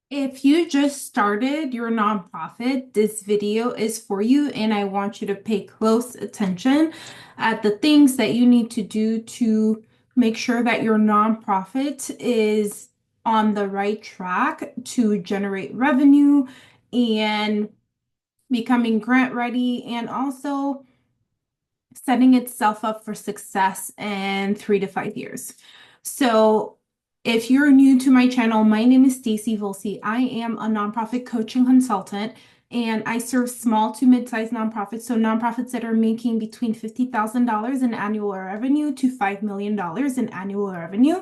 If you just started your nonprofit, this video is for you, and I want you to pay close attention at the things that you need to do to make sure that your nonprofit is on the right track to generate revenue and becoming grant ready, and also setting itself up for success in 3 to 5 years. So, if you're new to my channel, my name is Stacey Volcy. I am a nonprofit coaching consultant, and I serve small to mid-sized nonprofits. So nonprofits that are making between $50,000 in annual revenue to $5 million in annual revenue.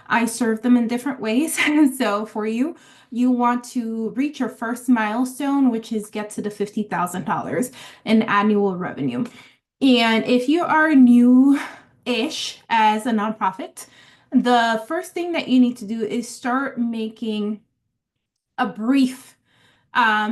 I serve them in different ways. So for you, you want to reach your first milestone, which is get to the $50,000 in annual revenue. And if you are new-ish as a nonprofit, the first thing that you need to do is start making a brief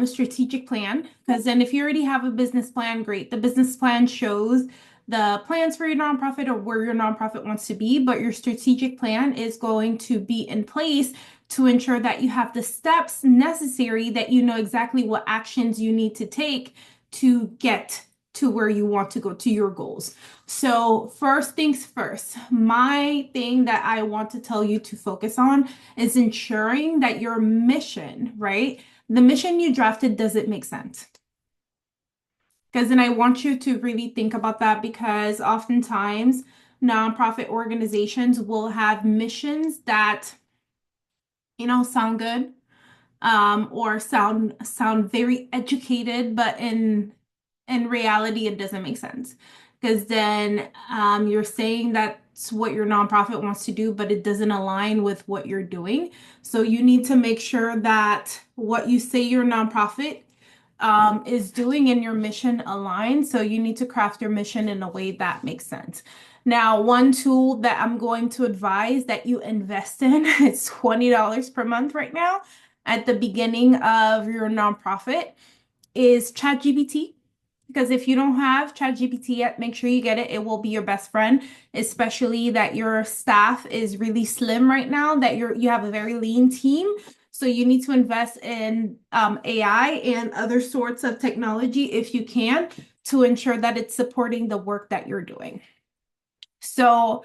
strategic plan. Because then, if you already have a business plan, great. The business plan shows the plans for your nonprofit or where your nonprofit wants to be, but your strategic plan is going to be in place to ensure that you have the steps necessary, that you know exactly what actions you need to take to get to where you want to go, to your goals. So first things first, my thing that I want to tell you to focus on is ensuring that your mission, right? The mission you drafted, does it make sense? Because then I want you to really think about that, because oftentimes nonprofit organizations will have missions that, sound good, or sound very educated, but in reality, it doesn't make sense. Because then you're saying that's what your nonprofit wants to do, but it doesn't align with what you're doing. So you need to make sure that what you say your nonprofit is doing and your mission align. So you need to craft your mission in a way that makes sense. Now, one tool that I'm going to advise that you invest in, it's $20 per month right now at the beginning of your nonprofit, is ChatGPT. Because if you don't have ChatGPT yet, make sure you get it. It will be your best friend, especially that your staff is really slim right now, that you have a very lean team. So you need to invest in AI and other sorts of technology if you can, to ensure that it's supporting the work that you're doing. So,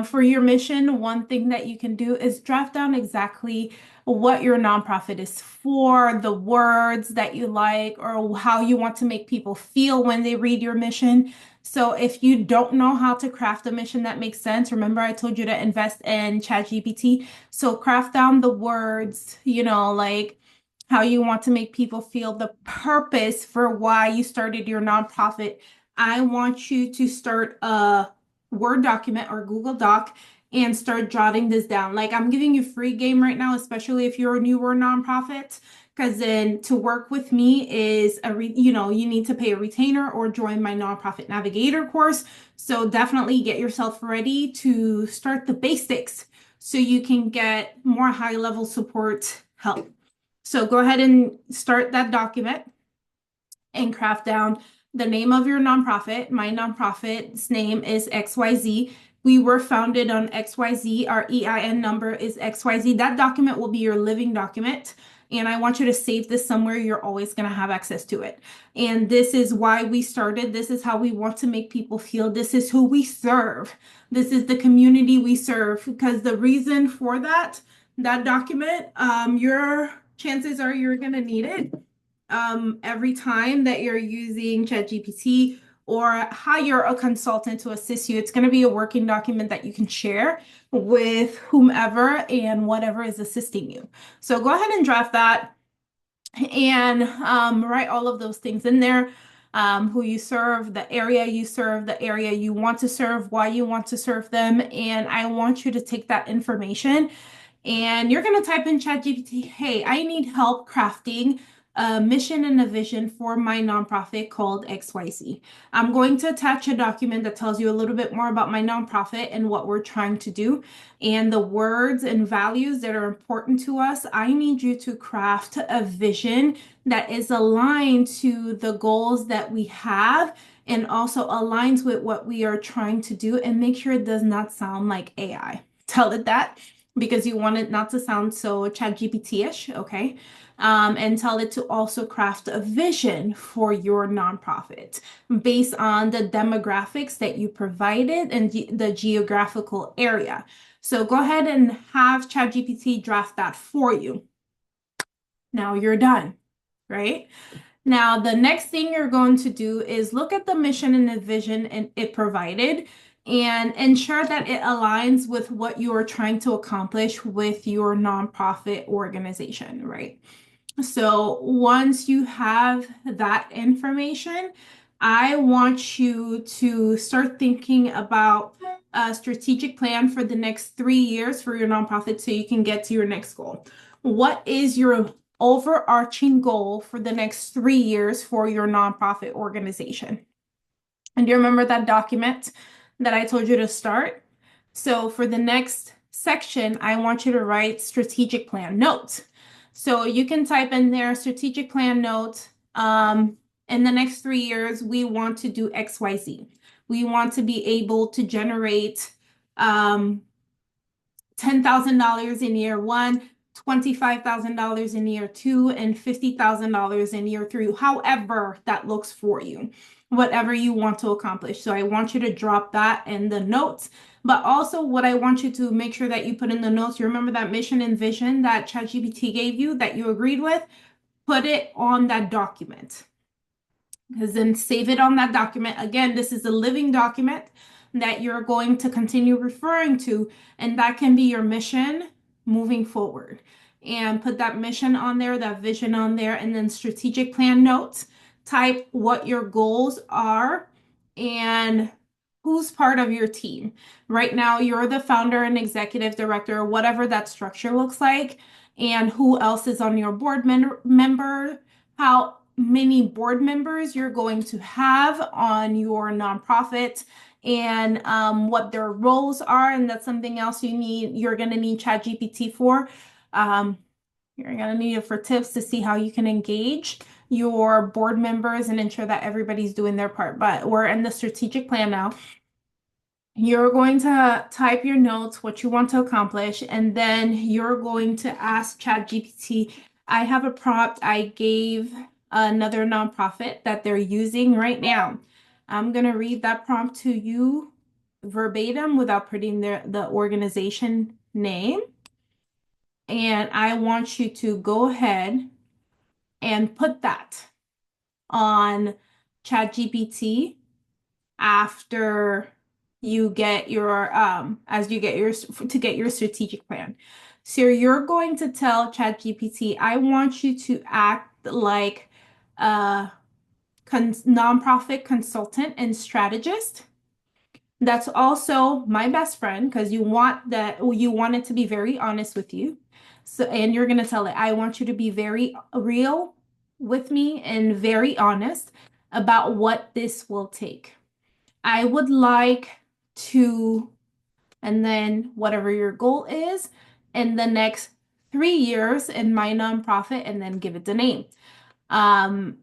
for your mission, one thing that you can do is draft down exactly what your nonprofit is for, the words that you like, or how you want to make people feel when they read your mission. So, if you don't know how to craft a mission that makes sense, remember I told you to invest in ChatGPT. So, craft down the words, like how you want to make people feel, the purpose for why you started your nonprofit. I want you to start a Word document or Google Doc and start jotting this down. Like, I'm giving you free game right now, especially if you're a newer nonprofit, because then to work with me is you need to pay a retainer or join my nonprofit navigator course. So definitely get yourself ready to start the basics so you can get more high level support help. So go ahead and start that document and craft down the name of your nonprofit. My nonprofit's name is XYZ. We were founded on XYZ. Our EIN number is XYZ. That document will be your living document. And I want you to save this somewhere. You're always going to have access to it. And this is why we started. This is how we want to make people feel. This is who we serve. This is the community we serve. Because the reason for that document, your chances are you're going to need it every time that you're using ChatGPT or hire a consultant to assist you. It's going to be a working document that you can share with whomever and whatever is assisting you. So go ahead and draft that and write all of those things in there. Who you serve, the area you want to serve, why you want to serve them. And I want you to take that information and you're going to type in ChatGPT, hey, I need help crafting a mission and a vision for my nonprofit called XYZ. I'm going to attach a document that tells you a little bit more about my nonprofit and what we're trying to do and the words and values that are important to us. I need you to craft a vision that is aligned to the goals that we have and also aligns with what we are trying to do, and make sure it does not sound like AI. Tell it that. because you want it not to sound so ChatGPT-ish, okay? And tell it to also craft a vision for your nonprofit based on the demographics that you provided and the geographical area. So go ahead and have ChatGPT draft that for you. Now you're done, right? Now, the next thing you're going to do is look at the mission and the vision it provided and ensure that it aligns with what you are trying to accomplish with your nonprofit organization, right? So once you have that information, I want you to start thinking about a strategic plan for the next 3 years for your nonprofit so you can get to your next goal. What is your overarching goal for the next 3 years for your nonprofit organization? And do you remember that document that I told you to start? So for the next section, I want you to write strategic plan notes. So you can type in there strategic plan note. In the next 3 years, we want to do XYZ. We want to be able to generate $10,000 in year one, $25,000 in year two, and $50,000 in year three, however that looks for you, whatever you want to accomplish. So I want you to drop that in the notes. But also what I want you to make sure that you put in the notes, you remember that mission and vision that ChatGPT gave you that you agreed with? Put it on that document. Because then save it on that document. Again, this is a living document that you're going to continue referring to, and that can be your mission moving forward. And put that mission on there, that vision on there, and then strategic plan notes. Type what your goals are and who's part of your team. Right now, you're the founder and executive director, whatever that structure looks like, and who else is on your board member, how many board members you're going to have on your nonprofit, and what their roles are. And that's something else you're going to need ChatGPT for. You're going to need it for tips to see how you can engage your board members and ensure that everybody's doing their part. But we're in the strategic plan now. You're going to type your notes, what you want to accomplish, and then you're going to ask ChatGPT. I have a prompt I gave another nonprofit that they're using right now. I'm going to read that prompt to you verbatim without putting the organization name. And I want you to go ahead and put that on ChatGPT after you get your to get your strategic plan. So you're going to tell ChatGPT, I want you to act like a nonprofit consultant and strategist. That's also my best friend because you want it to be very honest with you. So, and you're going to tell it, I want you to be very real with me and very honest about what this will take. I would like to, and then whatever your goal is in the next 3 years in my nonprofit, and then give it the name. I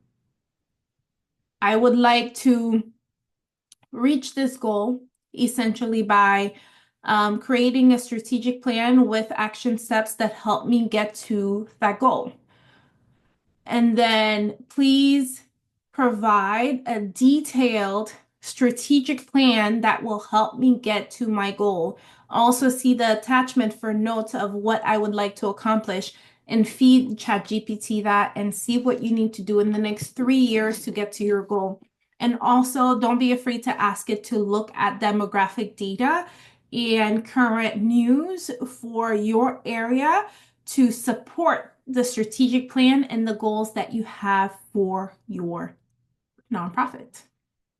would like to reach this goal essentially by creating a strategic plan with action steps that help me get to that goal. And then please provide a detailed strategic plan that will help me get to my goal. Also see the attachment for notes of what I would like to accomplish and feed ChatGPT that and see what you need to do in the next 3 years to get to your goal. And also don't be afraid to ask it to look at demographic data and current news for your area to support the strategic plan and the goals that you have for your nonprofit.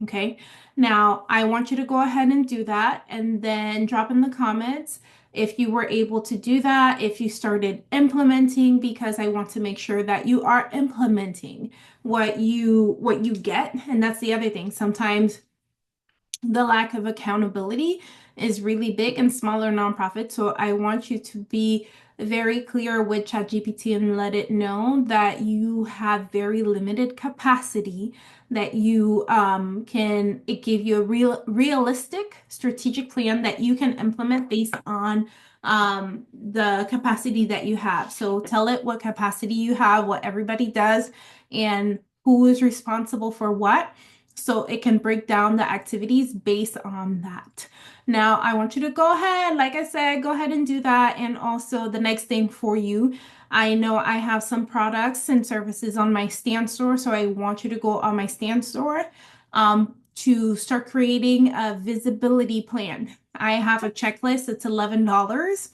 Okay, now I want you to go ahead and do that and then drop in the comments if you were able to do that, if you started implementing, because I want to make sure that you are implementing what you get. And that's the other thing. Sometimes the lack of accountability is really big in smaller nonprofits. So I want you to be very clear with ChatGPT and let it know that you have very limited capacity, that you it give you a realistic strategic plan that you can implement based on the capacity that you have. So tell it what capacity you have, what everybody does, and who is responsible for what. So it can break down the activities based on that. Now, I want you to go ahead, like I said, go ahead and do that. And also, the next thing for you, I know I have some products and services on my stand store. So I want you to go on my stand store to start creating a visibility plan. I have a checklist, it's $11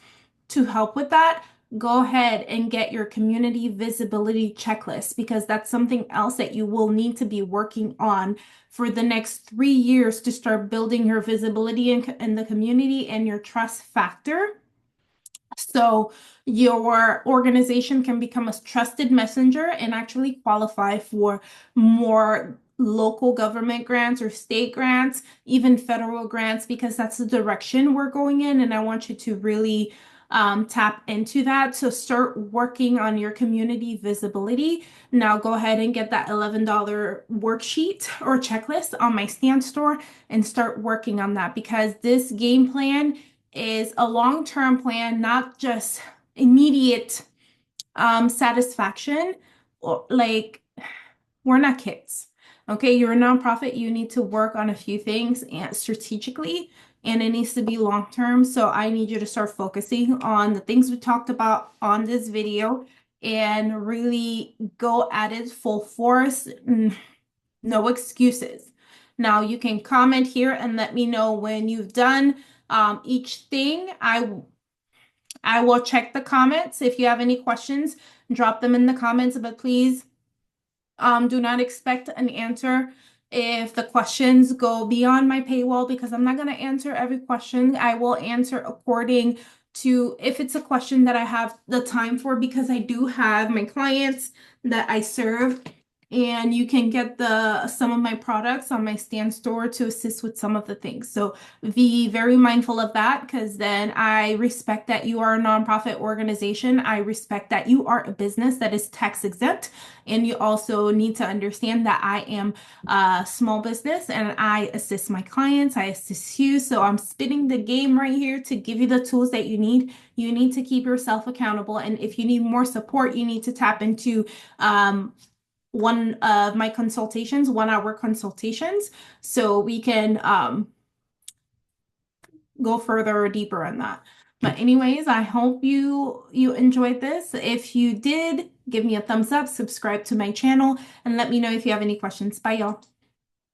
to help with that. Go ahead and get your community visibility checklist because that's something else that you will need to be working on for the next 3 years to start building your visibility in the community and your trust factor. So your organization can become a trusted messenger and actually qualify for more local government grants or state grants, even federal grants, because that's the direction we're going in. And I want you to really tap into that. So start working on your community visibility. Now go ahead and get that $11 worksheet or checklist on my stand store and start working on that because this game plan is a long-term plan, not just immediate satisfaction. Or like we're not kids. Okay, you're a nonprofit, you need to work on a few things and strategically, and it needs to be long-term. So I need you to start focusing on the things we talked about on this video and really go at it full force. No excuses. Now you can comment here and let me know when you've done each thing. I will check the comments. If you have any questions, drop them in the comments, but please do not expect an answer if the questions go beyond my paywall because I'm not going to answer every question. I will answer according to if it's a question that I have the time for because I do have my clients that I serve. And you can get some of my products on my stand store to assist with some of the things. So be very mindful of that because then I respect that you are a nonprofit organization. I respect that you are a business that is tax exempt. And you also need to understand that I am a small business and I assist my clients. I assist you. So I'm spinning the game right here to give you the tools that you need. You need to keep yourself accountable. And if you need more support, you need to tap into one of my consultations, 1 hour consultations, so we can go further or deeper on that. But anyways, I hope you enjoyed this. If you did, give me a thumbs up, subscribe to my channel, and let me know if you have any questions. Bye, y'all.